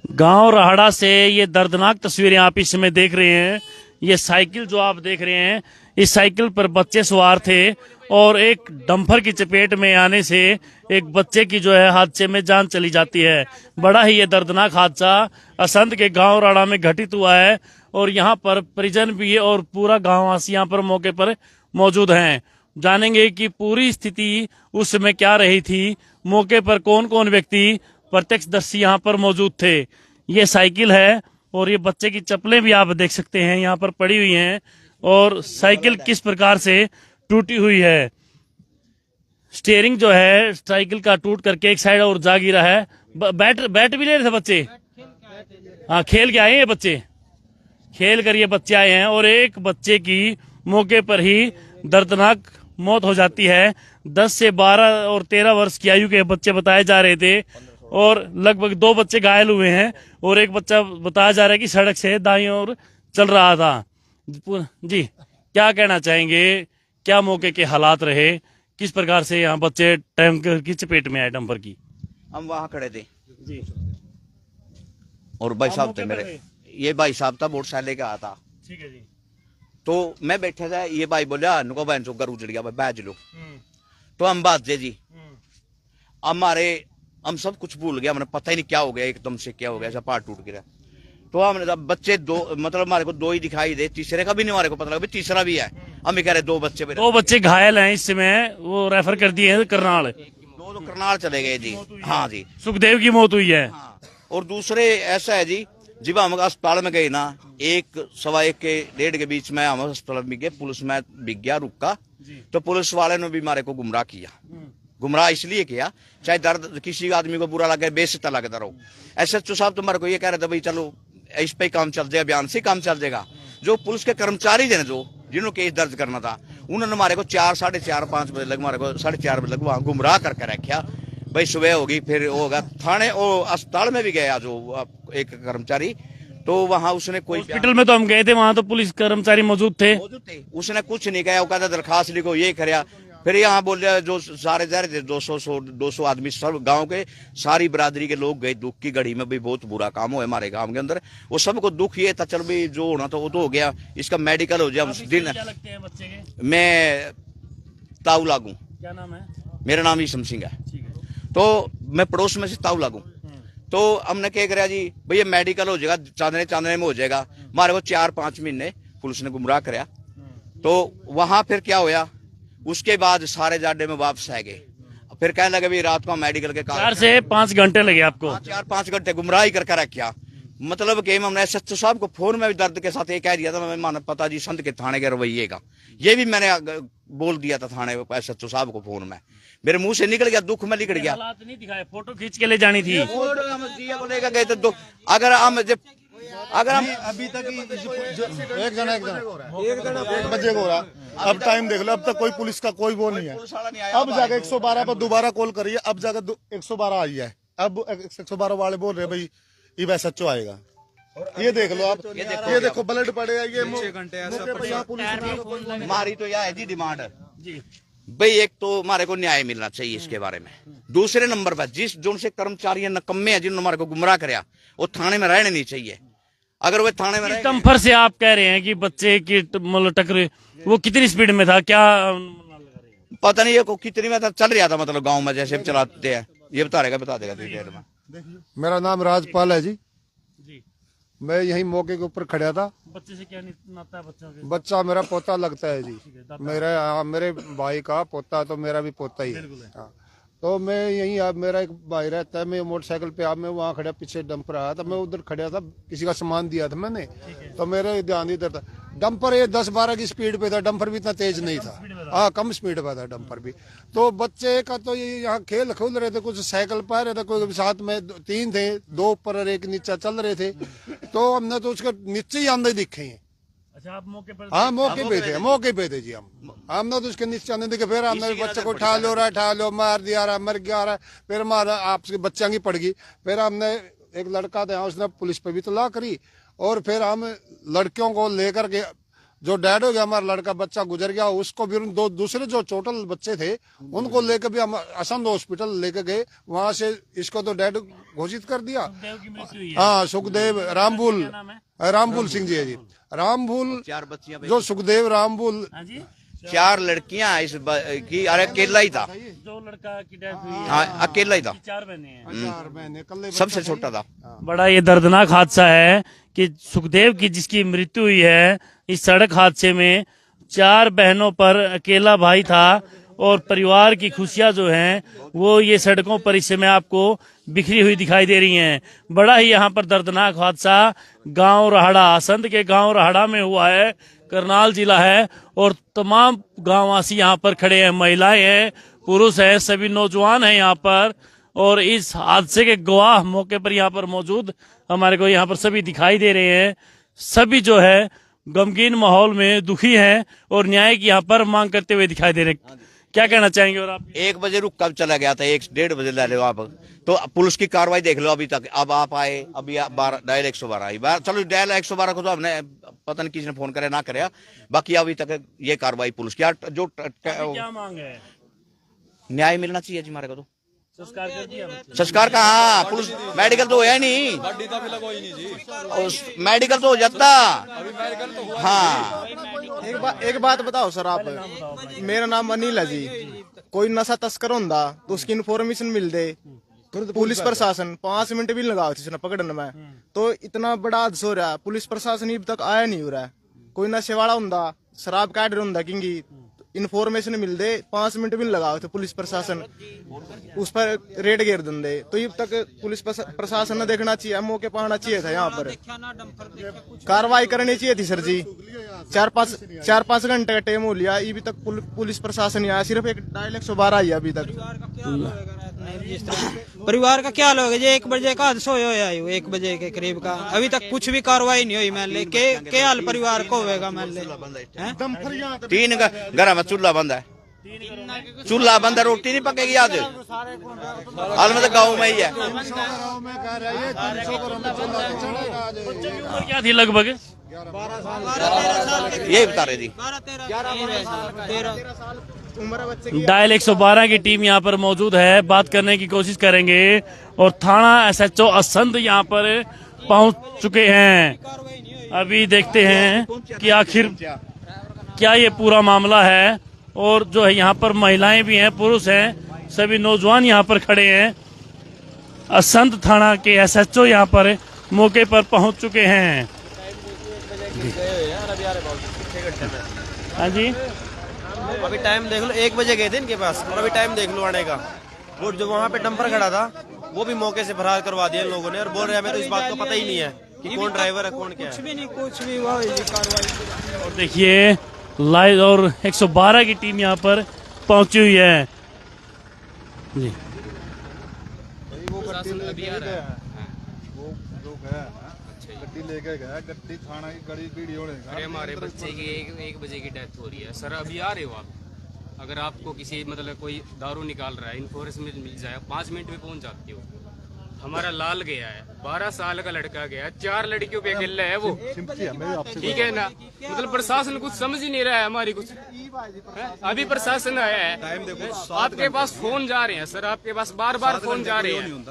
गांव राहड़ा से ये दर्दनाक तस्वीरें आप इस समय देख रहे हैं। ये साइकिल जो आप देख रहे हैं, इस साइकिल पर बच्चे सवार थे और एक डंपर की चपेट में आने से एक बच्चे की जो है हादसे में जान चली जाती है। बड़ा ही ये दर्दनाक हादसा असंध के गांव राहड़ा में घटित हुआ है और यहाँ पर परिजन भी और पूरा गांववासी यहाँ पर मौके पर मौजूद हैं। जानेंगे कि पूरी स्थिति उस समय क्या रही थी, मौके पर कौन कौन व्यक्ति प्रत्यक्षदर्शी यहाँ पर मौजूद थे। ये साइकिल है और ये बच्चे की चप्पलें भी आप देख सकते हैं यहाँ पर पड़ी हुई हैं और साइकिल किस प्रकार से टूटी हुई है। स्टीयरिंग जो है साइकिल का टूट करके एक साइड और जा गिरा है। बैट भी ले रहे थे बच्चे, हाँ खेल के आए हैं ये बच्चे, खेल कर ये बच्चे आए हैं और एक बच्चे की मौके पर ही दर्दनाक मौत हो जाती है। 10 से 12 और 13 वर्ष की आयु के बच्चे बताए जा रहे थे और लगभग 2 बच्चे घायल हुए हैं और एक बच्चा बताया जा रहा है कि सड़क से दाईं ओर चल रहा था। जी क्या कहना चाहेंगे, क्या मौके के हालात रहे, किस प्रकार से यहाँ बच्चे टैंकर की चपेट में आए, डंपर की? हम वहाँ खड़े थे जी और भाई साहब थे मेरे, ये भाई साहब था मोटरसाइकिल लेके आया था। ठीक है जी। तो मैं बैठा था, ये भाई बोला नुको बहन चो घर उजड़ गया भाई बैठ लो। तो हम बात दे जी हमारे हम सब कुछ भूल गया, हमने पता ही नहीं क्या हो गया, एकदम से क्या हो गया, ऐसा पार टूट गिरा। तो हमने बच्चे 2 मतलब हमारे को 2 ही दिखाई दे, तीसरे का भी नहीं हमारे को पता लगा, तीसरा भी है। हम भी कह रहे 2 बच्चे 2 बच्चे घायल हैं इस समय, वो रेफर कर दिए हैं करनाल। 2 तो करनाल चले गए जी। हाँ जी, सुखदेव की मौत हुई है। हाँ। और दूसरे ऐसा है जी, जब हम अस्पताल में गए ना 1 सवा 1 के 1:30 के बीच में हम अस्पताल में गए, पुलिस में बिक गया रुका। तो पुलिस वाले ने भी हमारे को गुमराह किया। गुमराह इसलिए किया चाहे दर्द किसी आदमी को बुरा लगे, बेइज्जती लगता रहो। SHO साहब तुम्हारे को ये कह रहे थे भाई चलो इस पे काम चल जाएगा, बयान से काम चल जाएगा। जो पुलिस के कर्मचारी थे ना, जो जिन्होंने केस दर्ज करना था, उन्होंने हमारे को 4, साढ़े 4, 5 बजे लग, हमारे को 4:30 बजे लग वहां गुमराह करके रखा। भाई सुबह होगी फिर होगा थाने और अस्पताल में भी गया जो एक कर्मचारी, तो वहां उसने कोई हॉस्पिटल में तो हम गए थे, वहां तो पुलिस कर्मचारी मौजूद थे। उसने कुछ नहीं कहा, वो कहता दरखास्त लिखो ये कराया। फिर यहाँ बोल रहे जो सारे जा रहे थे 200 आदमी, सब गांव के सारी बरादरी के लोग गए। दुख की घड़ी में भी बहुत बुरा काम हुआ हमारे गांव के अंदर। वो सबको दुख ये था, चल भाई जो होना था वो तो हो गया, इसका मेडिकल हो जाए उस दिन। क्या लगते हैं बच्चे के? मैं ताऊ लागू। क्या नाम है? मेरा नाम ईशम सिंह है। ठीक है। तो मैं पड़ोस में से ताऊ लागू। तो हमने क्या कराया जी, भैया मेडिकल हो जाएगा, चांदने में हो जाएगा। हमारे को 4-5 महीने पुलिस ने गुमराह कराया। तो वहां फिर क्या होया, उसके बाद सारे जाडे में वापस आ गए। फिर कहने लगे भी रात को मेडिकल के 4 से 5 घंटे लगे आपको? 4-5 घंटे गुमराही करके रखा। मतलब कि हमने SHO साहब को फोन में भी दर्द के साथ ये कह दिया था, मैं माना पता जी संत के थाने के रवैये का, ये भी मैंने बोल दिया था थाने SHO साहब को फोन में। मेरे मुंह से निकल गया, दुख में निकल गया। हालात नहीं दिखाए, फोटो खींच के ले जानी थी। फोटो हम जिया को लेकर गए तो अगर हम अभी तक एक जना एक बजे को हो रहा, अब टाइम देख लो, अब तक कोई पुलिस का कोई वो नहीं है। अब जाकर 112 पर दोबारा कॉल करिए, अब जाकर 112 आई है। अब 112 वाले बोल रहे भाई ये SHO आएगा। ये देख लो आप, ये देखो ब्लड पड़ेगा, ये हमारी तो यह है जी डिमांड जी, भाई एक तो हमारे को न्याय मिलना चाहिए इसके बारे में। दूसरे नंबर पर जिस जो से कर्मचारी नकम्मे है जिन्होंने हमारे को गुमराह कराया, वो थाने में रहने नहीं चाहिए। अगर वो थाने में डंपर से आप कह रहे हैं कि बच्चे की मतलब टक्कर, वो कितनी स्पीड में था, क्या पता नहीं, ये कितनी में था, चल रहा था मतलब गाँव में जैसे चलाते हैं, ये बता देगा डिटेल में। मेरा नाम राजपाल है जी। मैं यही मौके के ऊपर खड़ा था। बच्चे से क्या नाता है? बच्चा मेरा पोता लगता है जी, मेरे भाई का पोता, तो मेरा भी पोता ही है। हाँ। तो मैं यही, अब मेरा एक भाई रहता है, मैं मोटरसाइकिल पे, मैं वहाँ खड़ा, पीछे डंपर आया था, मैं उधर खड़ा था, किसी का सामान दिया था मैंने, तो मेरे ध्यान इधर था। डंपर ये 10-12 की स्पीड पे था, डंपर भी इतना तेज नहीं था। हाँ, कम स्पीड पे था डंपर भी। तो बच्चे का तो ये यहाँ खेल खेल रहे थे, कुछ साइकिल पा रहे थे, कोई साथ में 3 थे, 2 ऊपर और 1 नीचे चल रहे थे। तो हमने तो उसके नीचे ही आंधे दिखे हैं। अच्छा, आप मौके पर? हाँ, मौके पे थे जी। हमने तो उसके नीचे आने देखे, फिर हमने बच्चे को उठा लो, मार दिया रहा, मर गया रहा। फिर हमारा आपके बच्चा की पड़ गई। फिर हमने एक लड़का था, उसने पुलिस पे भी इत्तला करी और फिर हम लड़कियों को लेकर के जो डेड हो गया हमारा लड़का बच्चा गुजर गया, उसको भी दो दूसरे जो टोटल बच्चे थे उनको लेकर भी हम असंध हॉस्पिटल लेकर गए, वहां से इसको तो डेड घोषित कर दिया। हाँ, सुखदेव रामबुल सिंह जी है जी, रामबुल 4 बच्चियां, जो सुखदेव रामबुल 4 लड़कियां इस की, अरे अकेला ही था, जो लड़का की डेथ हुई है, हाँ अकेला ही था, 4 बहनें हैं, सबसे छोटा था। बड़ा ये दर्दनाक हादसा है कि सुखदेव की जिसकी मृत्यु हुई है इस सड़क हादसे में, 4 बहनों पर अकेला भाई था और परिवार की खुशियां जो हैं वो ये सड़कों पर इस समय आपको बिखरी हुई दिखाई दे रही हैं। बड़ा ही यहाँ पर दर्दनाक हादसा गांव राहड़ा, असंध के गांव राहड़ा में हुआ है, करनाल जिला है, और तमाम गांववासी यहाँ पर खड़े हैं, महिलाएं हैं, पुरुष हैं, सभी नौजवान हैं यहाँ पर, और इस हादसे के गवाह मौके पर यहाँ पर मौजूद हमारे को यहाँ पर सभी दिखाई दे रहे हैं। सभी जो है गमगीन माहौल में दुखी हैं और न्याय की यहाँ पर मांग करते हुए दिखाई दे रहे हैं। क्या कहना चाहेंगे? और आप 1 बजे रुक कब चला गया था, 1-1:30 बजे ले लो आप, तो पुलिस की कार्रवाई देख लो अभी तक। अब आप आए, अभी डायल 112 आई बार, चलो डायल 112 को तो हमने पता नहीं किसी ने फोन करे ना करे, बाकी अभी तक ये कार्रवाई पुलिस की जो क्या मांग है? न्याय मिलना चाहिए जी हमारे को। तो संस्कार कर दिया बच्चे? संस्कार का, हाँ पुलिस मेडिकल तो है नहीं, मेडिकल तो हो जाता। हाँ एक बात बताओ सर, आप, मेरा नाम अनिल है जी, कोई नशा तस्कर होंदा तो उसकी इन्फॉर्मेशन मिल दे, पुलिस प्रशासन 5 मिनट भी लगाओ इसने पकड़ने में, तो इतना बड़ा हादसा हो रहा है, पुलिस प्रशासन अब तक आया नहीं हो रहा है। कोई नशे वाला होंदा, शराब काट रहा होंदा, क्योंकि इन्फॉर्मेशन मिल दे, 5 मिनट भी लगाओ तो पुलिस प्रशासन उस पर रेड घेर देंगे, तो अब तक पुलिस प्रशासन ने देखना चाहिए, मौके पर आना चाहिए था, यहाँ पर कार्रवाई करनी चाहिए थी सर जी। 4-5 घंटे का टाइम हो लिया, अभी तक पुलिस प्रशासन नहीं आया, सिर्फ एक डायल 112 आई अभी तक। परिवार का क्या हाल होगा? ये 1 बजे का हादसा होया, 1 बजे के करीब का, अभी तक कुछ भी कार्रवाई नहीं हुई। मान ले के हाल परिवार को होगा? मान ले 3 घर में चूल्हा बंद है, चूल्हा बंद है, रोटी नहीं पकेगी आज, हाल में तो गाँव में ही है। उम्र क्या थी लगभग? यही बता रहे जी। डायल 112 की टीम यहाँ पर मौजूद है, बात करने की कोशिश करेंगे, और थाना SHO असंध यहाँ पर पहुंच चुके हैं। अभी देखते हैं कि आखिर क्या ये पूरा मामला है, और जो है यहाँ पर महिलाएं भी हैं, पुरुष हैं, सभी नौजवान यहाँ पर खड़े हैं। असंध थाना के SHO यहाँ पर मौके पर पहुंच चुके हैं। हाँ जी, अभी टाइम देख लो, 1 बजे गए थे इनके पास, और अभी टाइम देख लो आने का। वो जो वहाँ पे डंपर खड़ा था वो भी मौके से फरार करवा दिया इन लोगों ने, और बोल रहे हैं हमें तो इस बात को पता ही नहीं है कि कौन ड्राइवर है कौन क्या है। कुछ भी हुआ कार्रवाई। और देखिए लाइव और 112 की टीम यहाँ पर पहुंची हुई है जी। लेके गया गड्डी थाना की गड़ी पीढ़ी होने का। अरे हमारे बच्चे की 1 बजे की डेथ हो रही है सर, अभी आ रहे हो आप? अगर आपको किसी मतलब कोई दारू निकाल रहा है, इन्फॉर्मेशन मिल जाए, 5 मिनट में पहुंच जाती हो। हमारा लाल गया है, 12 साल का लड़का गया है, 4 लड़कियों पे अकेला है वो, ठीक है ना? मतलब प्रशासन कुछ समझ ही नहीं रहा है हमारी कुछ। अभी प्रशासन आया है, आपके पास फोन जा रहे हैं सर, आपके पास बार बार फोन जा रहे हैं,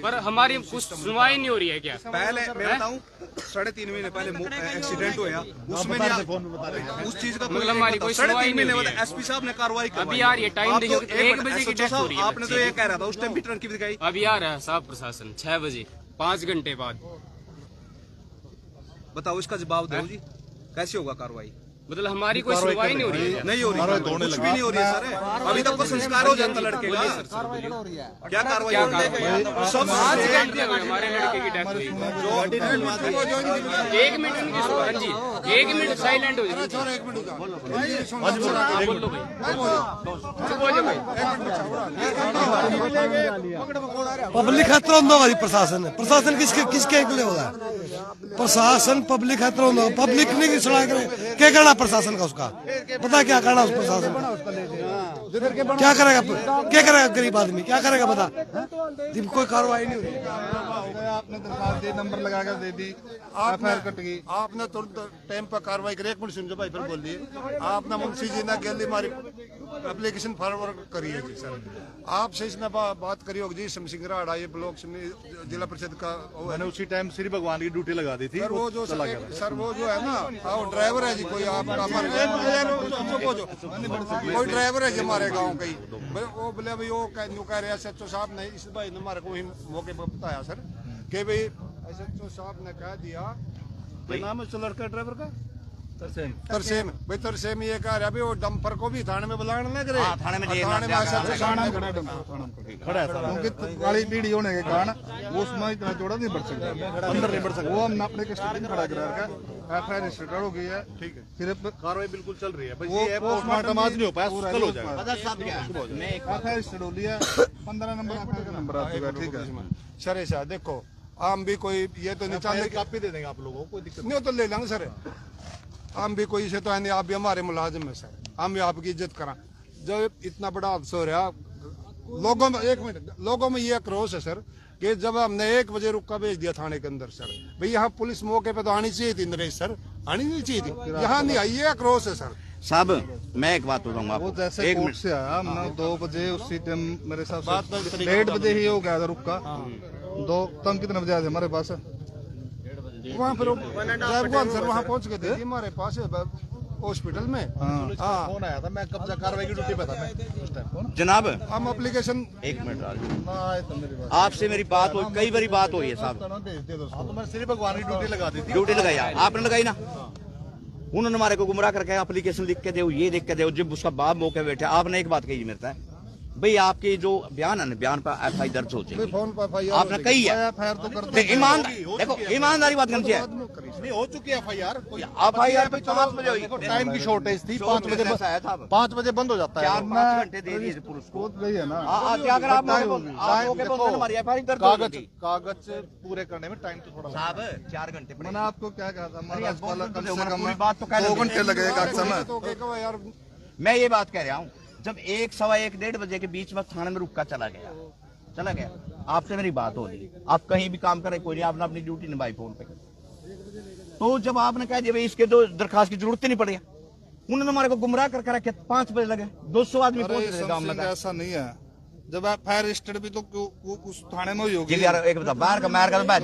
पर हमारी कुछ सुनवाई नहीं हो रही है। क्या पहले मैं बताऊं, 3.5 महीने पहले एक्सीडेंट हुआ, उसमें उस चीज का मतलब हमारी कोई सुनवाई नहीं हो रही है। एसपी साहब ने कार्रवाई की। अभी आ रही है, टाइम देखो, 1 बजे की डेथ हो रही है। आपने तो ये कह रहा था उस टाइम भी टंकी दिखाई। अभी आ रहा है साहब प्रशासन 6 बजे, 5 घंटे बाद। बताओ इसका जवाब दो जी, कैसे होगा कार्रवाई? मतलब हमारी कोई सुनवाई नहीं हो रही है। नहीं हो रही, कुछ भी नहीं हो रही है सर। अभी तक तो संस्कार हो जाता लड़के का, क्या कार्रवाई हो रही है? सब 5 घंटे हुए हमारे लड़के की डेथ हुई। 1 मिनट उनकी सुनवाई जी, 1 मिनट साइलेंट हो जाए। पब्लिक खतरा होगा जी, प्रशासन किसके लिए होगा? प्रशासन पब्लिक खतरा होगा, पब्लिक नहीं सुना करे क्या करना प्रशासन का उसका, बता क्या करना उस प्रशासन का, क्या करेगा गरीब आदमी, क्या करेगा बता, कोई कार्रवाई नहीं हुई। आपने दरखास्त दे, नंबर लगा कर दे दी, एफआईआर कट गई, आपने तुरंत टाइम पर कार्रवाई करी। एक मिनट सुन जो भाई फिर बोल दिए आपने मुंशी जी ने गली हमारी एप्लीकेशन फॉरवर्ड करी है जी सर, आपसे इसने बात करी होगी जी शमसिंगराड़ा ये ब्लॉक जिला परिषद का मैंने उसी टाइम श्री भगवान की ड्यूटी लगा दी थी। सर वो जो सर वो जो है ना वो ड्राइवर है जी, कोई आपका कोई ड्राइवर है जी हमारे गांव का ही, वो बोले भाई वो कह रहे SHO साहब ने इस भाई ने हमारे को मौके पर बताया सर कि भाई SHO साहब ने कह दिया, नाम है लड़का ड्राइवर का तरसेम भाई, तरसेम ये कह रहा है वो डंपर को भी थाने में बुलाने लग रहे, थाने में खड़ा है क्योंकि काली पीढ़ी होने के कारण वो उसमें इतना चौड़ा नहीं बढ़ सकता, अंदर नहीं बढ़ सकता, वो हमने अपने कस्टडी में खड़ा करा रखा, एफआईआर रजिस्टर हो गई है, ठीक है, फिर कार्रवाई बिल्कुल चल रही है, वो पोस्टमार्टम आज नहीं हो पाया, कल हो जाएगा, एफआईआर रजिस्टर हो लिया, 15 नंबर एफआईआर का नंबर आ चुका है, ठीक है सर। ऐसा देखो हम भी कोई ये तो नहीं चाहते, कापी दे देंगे आप लोगों को, कोई दिक्कत नहीं तो ले लेंगे सर, हम भी कोई से तो है नहीं, आप भी हमारे मुलाजिम है सर, हम भी आपकी इज्जत करा। जब इतना बड़ा हादसा हो रहा लोगों में, एक मिनट, लोगों में ये आक्रोश है सर कि जब हमने 1 बजे रुक्का भेज दिया थाने के अंदर सर, भाई यहाँ पुलिस मौके पे तो आनी चाहिए थी नरेश सर, आनी नहीं चाहिए थी, यहाँ नहीं आई, ये आक्रोश है सर साहब। मैं एक बात बताऊंगा वो आपको, जैसे कोर्ट से आया हमने 2 बजे उसी टाइम मेरे साथ 1:30 बजे ही हो गया था रुक्का, 2 तम कितने बजे आए थे हमारे पास, वहाँ पर सर वहाँ पहुँच गए थे हमारे पास हॉस्पिटल में। हाँ फोन आया था, मैं कब्जा कार्रवाई की ड्यूटी पे था मैं उस टाइम। जनाब हम एप्लीकेशन, एक मिनट, आपसे मेरी बात हुई, कई बारी बात हुई है साहब, तो मैंने श्री भगवान की ड्यूटी लगा दी थी, ड्यूटी लगाई आपने लगाई ना, उन्होंने हमारे को गुमराह करके एप्लीकेशन लिख के दो, ये लिख के दो, जब उसका बाप मौके बैठे, आपने एक बात कही मेरे है भाई, आपके जो बयान है बयान पर एफआईआर दर्ज हो जाएगी, फोन पर आपने कही है, एफआईआर तो कर ईमान देखो ईमानदारी बात करनी चाहिए, नहीं हो चुकी है एफआईआर, एफआईआर पे 5 बजे हुई, टाइम की शॉर्टेज थी, 5 बजे 5 बजे बंद हो जाता है, 4-5 घंटे दे दिए पुलिस को, है ना, क्या अगर आप मौके पर हमारी एफआईआर दर्ज हो जाएगी, कागज पूरे करने में टाइम तो थोड़ा साहब 4 घंटे मैंने आपको क्या कहा था, हमारा कम से कम पूरी बात तो 2 घंटे लगेगा समय, मैं ये बात कह रहा हूँ, जब 1, सवा 1, 1:30 बजे के बीच में थाने में रुका चला गया, आपसे मेरी बात हो रही, आप कहीं भी काम करें कोई नहीं, आपने अपनी ड्यूटी निभाई फोन पे, तो जब आपने कहा भाई इसके तो दरखास्त की जरूरत ही नहीं पड़ी, उन्होंने हमारे को गुमराह कर रखे, 5 बजे लगे, 200 आदमी पहुंच रहे गांव में, ऐसा नहीं है, जब एफआईआर रजिस्टर्ड भी तो उस थाने में ही होगी, यार एक बता, बाहर का मार का तो बैठ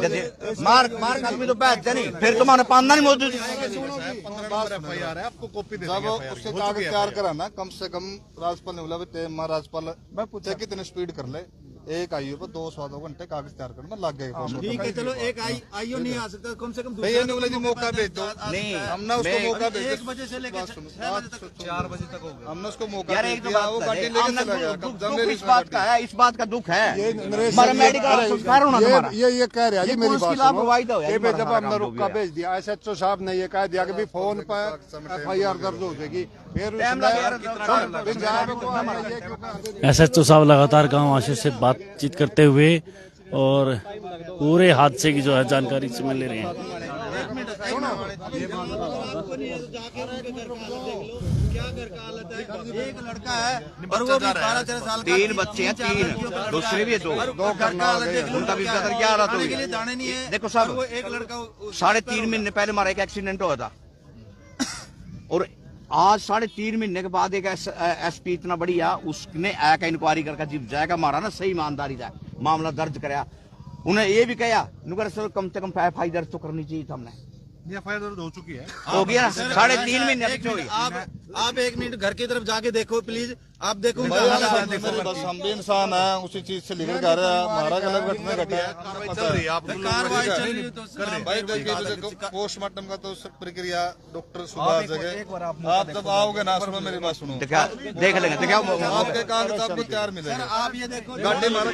मार का आदमी तो बैठ नहीं, फिर तुम्हारे पाना नहीं मौजूद, 15 एफआईआर है, आपको कॉपी दे देंगे, जब उससे कागज तैयार कराना, कम से कम राजपाल ने बोला राजपाल मैं पूछा कितने स्पीड कर ले, एक आईओ पर 2 घंटे कागज तैयार करने में लग गए, ठीक है चलो, एक आईओ नहीं आ सकता, कम से कम भैया ने बोला जी मौका भेज दो, नहीं हमने उसको मौका भेज 1 बजे से लेकर 4 बजे तक हो गया, हमने उसको मौका यार भेज एक दिया, वो गाड़ी लेके चला गया, दुख इस बात का है, इस बात का दुख है, हमारा मेडिकल संस्कार होना तुम्हारा, ये कह रहा है मेरी बात लापरवाही तो है, सुनो, जब हमने रुक्का भेज दिया SHO साहब ने ये कह दिया कि फोन पर एफआईआर दर्ज हो जाएगी, फिर SHO साहब लगातार गांव आशीष से बातचीत करते हुए और पूरे हादसे की जो है जानकारी इसमें ले रहे हैं। एक लड़का है और वो 12-13 साल का, 3 बच्चे हैं, 3 दूसरे भी 2 उनका भी ज्यादा क्या हालत हुई लिए जाने नहीं है, देखो साहब, वो एक लड़का 3.5 महीने पहले हमारा एक एक्सीडेंट हुआ था, और आज 3.5 महीने के बाद एक SP इतना बढ़िया, उसने आकर इंक्वायरी करके जब जाएगा मारा ना सही ईमानदारी का मामला दर्ज कराया, उन्हें ये भी कहा सर कम से कम एफआईआर दर्ज तो करनी चाहिए था, हमने एफआईआर दर्ज हो चुकी है, हो गया 3.5 महीने हुई। आप 1 मिनट घर की तरफ जाके देखो प्लीज, आप देखो बस हम भी इंसान है, उसी चीज से निकल कर रहे हैं, हमारा गलत घटना घटा है, चल रही है, आप कार्रवाई चल रही है तो भाई देखिए पोस्टमार्टम का तो प्रक्रिया डॉक्टर सुबह जगह, आप जब आओगे ना सुबह मेरी बात सुनो, देख लेंगे, आपके कागज आपको तैयार मिलेगा, आप ये देखो गाड़ी मारा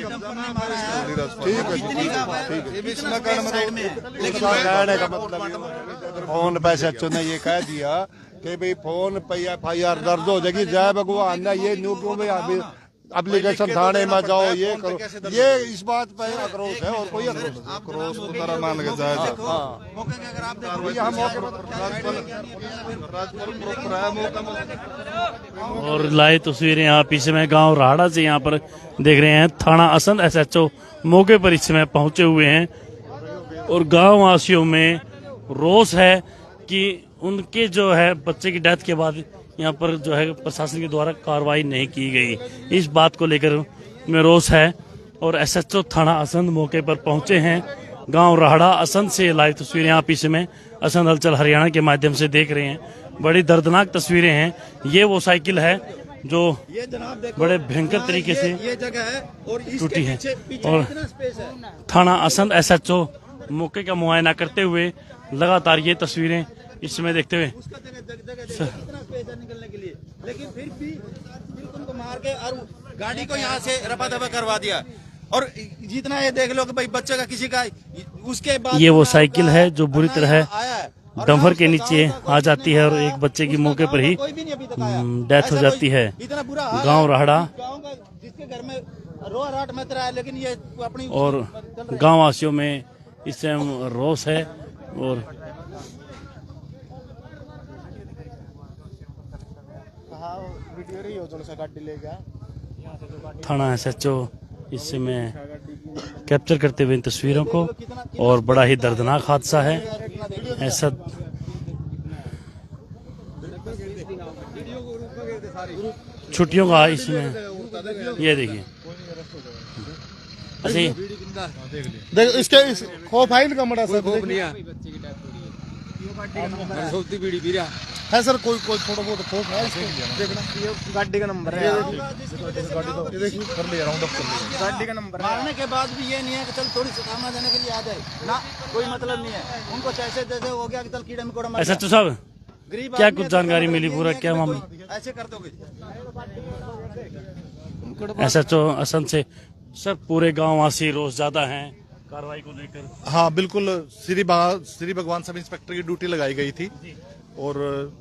फोन पे SHO ने ये कह दिया कि भाई फोन पे एफआईआर दर्ज हो जाएगी, जय भगवान ने ये न्यू क्यों भाई एप्लीकेशन थाने में जाओ, ये करो, ये इस बात पे आक्रोश है और कोई आक्रोश नहीं। आक्रोश को तरह मान के जायज है। और लाइव तस्वीरें आप इस समय गांव राहड़ा से यहाँ पर देख रहे हैं। थाना असंध SHO मौके पर इस समय पहुंचे हुए हैं और गांव वासियों में रोष है कि उनके जो है बच्चे की डेथ के बाद यहाँ पर जो है प्रशासन के द्वारा कार्रवाई नहीं की गई। इस बात को लेकर में रोष है और SHO थाना असंध मौके पर पहुंचे हैं। गांव राहड़ा असंध से लाइव तस्वीरें आप इस समय असंध हलचल हरियाणा के माध्यम से देख रहे हैं। बड़ी दर्दनाक तस्वीरें हैं। ये वो साइकिल है जो बड़े भयंकर तरीके से टूटी है और थाना असंध SHO मौके का मुआयना करते हुए लगातार ये तस्वीरें इस समय देखते हुए निकलने के लिए, लेकिन फिर भी उनको मार के और गाड़ी को यहाँ से रफा दफा करवा दिया। और जितना ये देख लो कि भाई बच्चे का किसी का, उसके बाद ये वो साइकिल है जो बुरी तरह डंपर के नीचे आ जाती है और एक बच्चे की मौके पर ही डेथ हो जाती है। गांव राहड़ा जिसके घर में रो राट मच रहा है, लेकिन ये अपनी और गांव वासियों में इस समय रोष है और थाना SHO इस समय कैप्चर करते हुए इन तस्वीरों को और बड़ा ही दर्दनाक हादसा है ऐसा। छुट्टियों का इसमें ये देखिए देखो इसके फाइन का मड़ा सर है सर, कोई थोड़ा बहुत खोफ है देखना। गाड़ी का नंबर है, देखिए कर लिया राउंड अप कर लिया। गाड़ी का नंबर मारने के बाद भी ये नहीं है कि चल थोड़ी सी सामना देने के लिए आ जाए ना, कोई मतलब नहीं है उनको। जैसे जैसे हो गया कि चल कीड़े मकोड़ा मर SHO साहब क्या कुछ जानकारी मिली, पूरा क्या मामला? ऐसे कर दोगे SHO असंध से सर पूरे गांव वासी रोज ज्यादा हैं कार्रवाई को लेकर। हाँ बिल्कुल, श्री भगवान सब इंस्पेक्टर की ड्यूटी लगाई गई थी और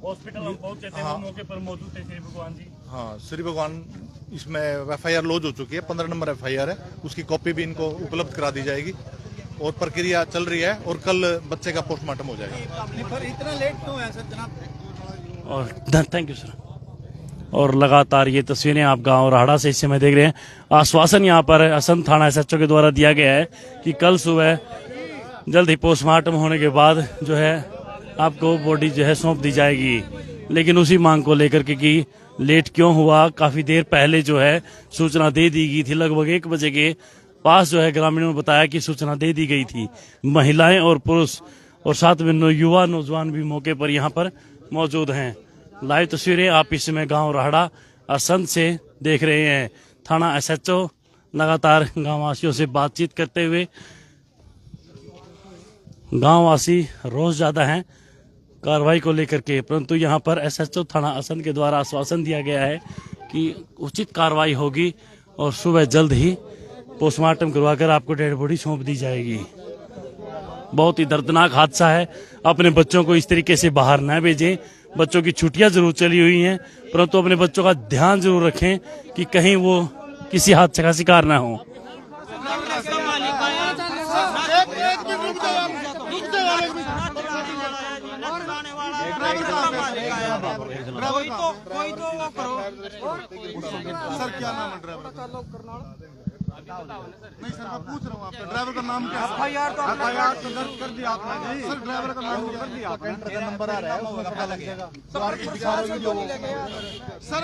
हॉस्पिटल हम पहुंचे थे, वो मौके पर मौजूद थे श्री भगवान जी। हाँ श्री भगवान, इसमें FIR लॉन्च हो चुकी है, 15 नंबर FIR है, उसकी कॉपी भी इनको उपलब्ध करा दी जाएगी और प्रक्रिया चल रही है और कल बच्चे का पोस्टमार्टम हो जाएगा। इतना लेट क्यों है सर जनाब? और थैंक यू सर। और लगातार ये तस्वीरें आप गांव राहड़ा से इस समय देख रहे हैं। आश्वासन यहाँ पर असंध थाना SHO के द्वारा दिया गया है कि कल सुबह जल्द ही पोस्टमार्टम होने के बाद जो है आपको बॉडी जो है सौंप दी जाएगी। लेकिन उसी मांग को लेकर के कि लेट क्यों हुआ, काफी देर पहले जो है सूचना दे दी गई थी, लगभग 1 बजे के पास जो है ग्रामीणों ने बताया कि सूचना दे दी गई थी। महिलाएं और पुरुष और साथ में युवा नौजवान भी मौके पर यहाँ पर मौजूद हैं। लाइव तस्वीरें आप इस समय गांव राहड़ा असंध से देख रहे हैं। थाना SHO लगातार गांव वासियों से बातचीत करते हुए, गांव वासी रोज ज्यादा हैं कार्रवाई को लेकर के, परंतु यहां पर SHO थाना असंध के द्वारा आश्वासन दिया गया है कि उचित कार्रवाई होगी और सुबह जल्द ही पोस्टमार्टम करवाकर आपको डेड बॉडी सौंप दी जाएगी। बहुत ही दर्दनाक हादसा है। अपने बच्चों को इस तरीके से बाहर न भेजें। बच्चों की छुट्टियां जरूर चली हुई हैं, परंतु अपने बच्चों का ध्यान जरूर रखें कि कहीं वो किसी हादसे का शिकार न हो। सर क्या नाम है ड्राइवर का? नहीं सर मैं पूछ रहा हूँ आपका ड्राइवर का नाम क्या है? FIR तो दर्ज कर दिया आपने सर, ड्राइवर का नाम कर दिया, कैंटर का नंबर आ रहा है उसमें पता लगेगा। सर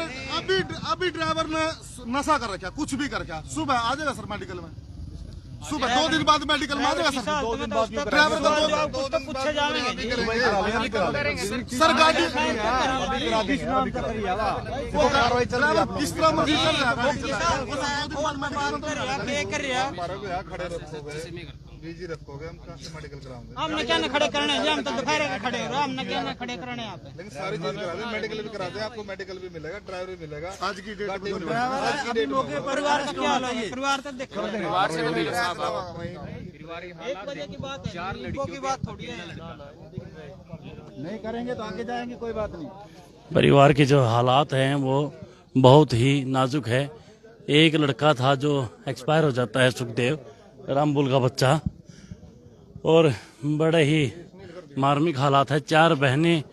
अभी ड्राइवर ने नशा कर रखा, कुछ भी कर रखा, सुबह आ जाएगा सर मेडिकल में, सुबह 2 दिन बाद मेडिकल में आ जाएगा सर। 2 दिन बाद ड्राइवर का पूछे जाएंगे सर। गाड़ी किस तरह मर्जी चल रहा है, बिजी रखोगे हम कहाँ से मेडिकल कराएंगे? हमने क्या खड़े करने हैं, हम तो दोपहर के खड़े हो रहे, हमने क्या खड़े करने यहाँ पे। लेकिन सारी चीज करा दे, मेडिकल भी करा दे, आपको मेडिकल भी मिलेगा, ड्राइवर भी मिलेगा। आज की डेट परिवार का क्या हाल है? परिवार तो देखो, परिवार से 1 बजे की बात है, 4 लड़कियों की बात थोड़ी है। नहीं करेंगे तो आगे जाएंगे, कोई बात नहीं। परिवार के जो हालात हैं वो बहुत ही नाजुक है। एक लड़का था जो एक्सपायर हो जाता है, सुखदेव रामबुल का बच्चा, और बड़े ही मार्मिक हालात है। 4 बहनें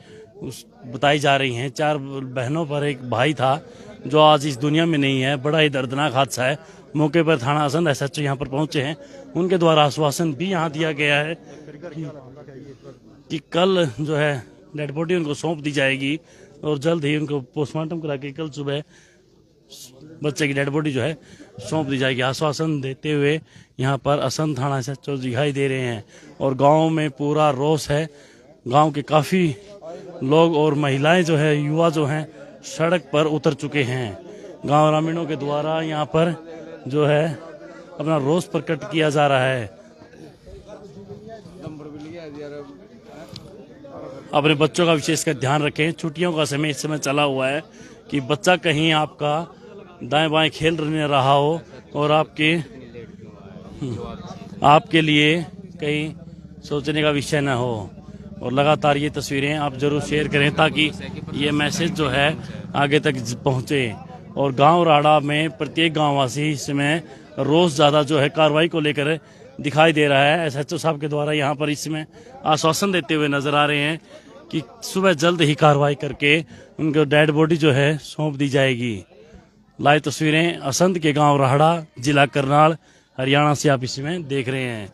बताई जा रही हैं, 4 बहनों पर एक भाई था जो आज इस दुनिया में नहीं है। बड़ा ही दर्दनाक हादसा है। मौके पर थाना असंध SHO यहाँ पर पहुंचे हैं। उनके द्वारा आश्वासन भी यहाँ दिया गया है कि कल जो है डेड बॉडी उनको सौंप दी जाएगी और जल्द ही उनको पोस्टमार्टम करा के कल सुबह बच्चे की डेड बॉडी जो है सौंप दी जाएगी। आश्वासन देते हुए यहाँ पर असंध थाना SHO दिखाई दे रहे हैं और गांव में पूरा रोष है। गांव के काफ़ी लोग और महिलाएं जो है, युवा जो हैं, सड़क पर उतर चुके हैं। गांव ग्रामीणों के द्वारा यहाँ पर जो है अपना रोष प्रकट किया जा रहा है। अपने बच्चों का विशेषकर ध्यान रखें। छुट्टियों का समय इस समय चला हुआ है कि बच्चा कहीं आपका दाएं बाएं खेल रहा हो और आपके लिए कहीं सोचने का विषय न हो। और लगातार ये तस्वीरें आप जरूर शेयर करें ताकि ये मैसेज जो है आगे तक पहुंचे। और गांव राड़ा में प्रत्येक गांववासी इस समय रोज ज़्यादा जो है कार्रवाई को लेकर दिखाई दे रहा है। SHO साहब के द्वारा यहाँ पर इस समय आश्वासन देते हुए नजर आ रहे हैं कि सुबह जल्द ही कार्रवाई करके उनको डेड बॉडी जो है सौंप दी जाएगी। लाइव तस्वीरें असंध के गांव राहड़ा, जिला करनाल, हरियाणा से आप इसमें देख रहे हैं।